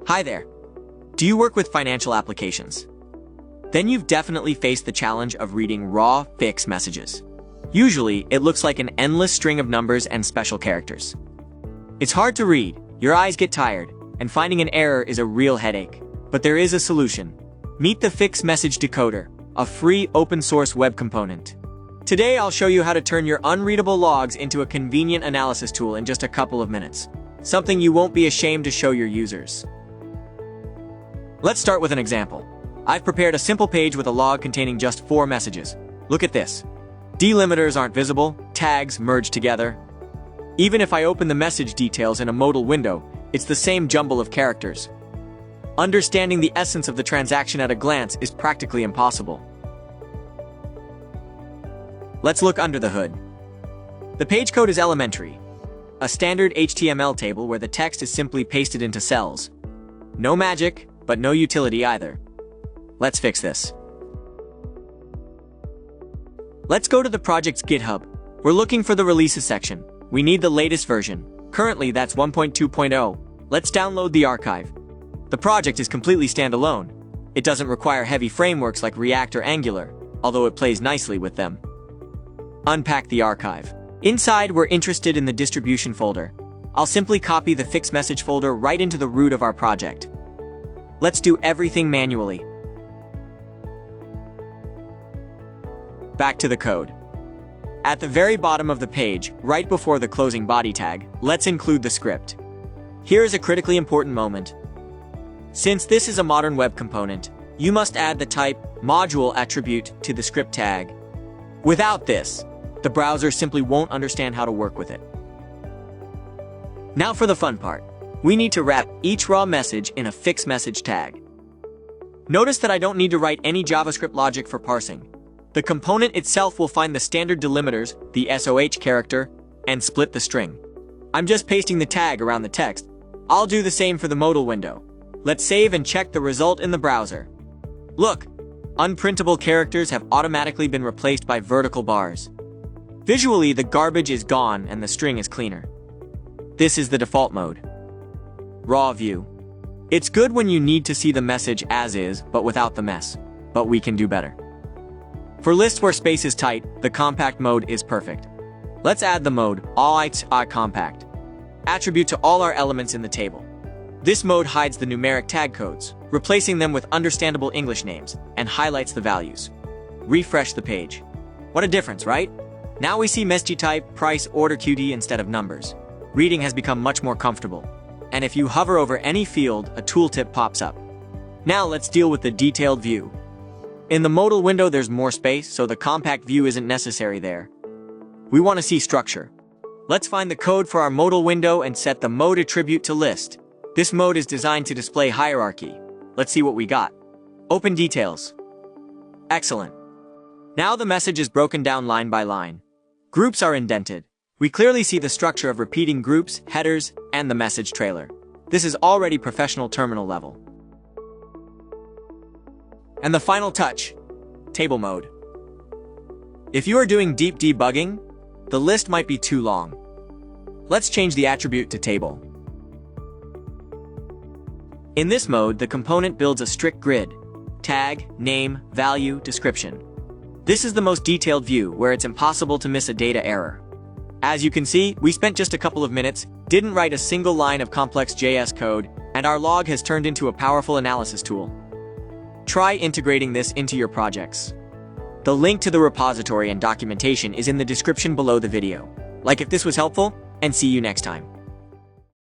Hi there. Do you work with financial applications? Then you've definitely faced the challenge of reading raw FIX messages. Usually, it looks like an endless string of numbers and special characters. It's hard to read, your eyes get tired, and finding an error is a real headache. But there is a solution. Meet the FIX Message Decoder, a free open-source web component. Today, I'll show you how to turn your unreadable logs into a convenient analysis tool in just a couple of minutes. Something you won't be ashamed to show your users. Let's start with an example. I've prepared a simple page with a log containing just 4 messages. Look at this. Delimiters aren't visible, tags merged together. Even if I open the message details in a modal window, it's the same jumble of characters. Understanding the essence of the transaction at a glance is practically impossible. Let's look under the hood. The page code is elementary. A standard HTML table where the text is simply pasted into cells. No magic, but no utility either. Let's fix this. Let's go to the project's GitHub. We're looking for the releases section. We need the latest version. Currently, that's 1.2.0. Let's download the archive. The project is completely standalone. It doesn't require heavy frameworks like React or Angular, although it plays nicely with them. Unpack the archive. Inside, we're interested in the distribution folder. I'll simply copy the FIX message folder right into the root of our project. Let's do everything manually. Back to the code. At the very bottom of the page, right before the closing body tag, let's include the script. Here is a critically important moment. Since this is a modern web component, you must add the type module attribute to the script tag. Without this, the browser simply won't understand how to work with it. Now for the fun part. We need to wrap each raw message in a FIX message tag. Notice that I don't need to write any JavaScript logic for parsing. The component itself will find the standard delimiters, the SOH character, and split the string. I'm just pasting the tag around the text. I'll do the same for the modal window. Let's save and check the result in the browser. Look, unprintable characters have automatically been replaced by vertical bars. Visually, the garbage is gone and the string is cleaner. This is the default mode. Raw view. It's good when you need to see the message as is, but without the mess. But we can do better. For lists where space is tight, the compact mode is perfect. Let's add the mode compact attribute to all our elements in the table. This mode hides the numeric tag codes, replacing them with understandable English names, and highlights the values. Refresh the page. What a difference, right? Now we see message type, price, order QD instead of numbers. Reading has become much more comfortable. And if you hover over any field, a tooltip pops up. Now let's deal with the detailed view. In the modal window there's more space, so the compact view isn't necessary there. We want to see structure. Let's find the code for our modal window and set the mode attribute to list. This mode is designed to display hierarchy. Let's see what we got. Open details. Excellent. Now the message is broken down line by line. Groups are indented. We clearly see the structure of repeating groups, headers, and the message trailer. This is already professional terminal level. And the final touch, table mode. If you are doing deep debugging, the list might be too long. Let's change the attribute to table. In this mode, the component builds a strict grid: tag, name, value, description. This is the most detailed view where it's impossible to miss a data error. As you can see, we spent just a couple of minutes, didn't write a single line of complex JS code, and our log has turned into a powerful analysis tool. Try integrating this into your projects. The link to the repository and documentation is in the description below the video. Like if this was helpful, and see you next time.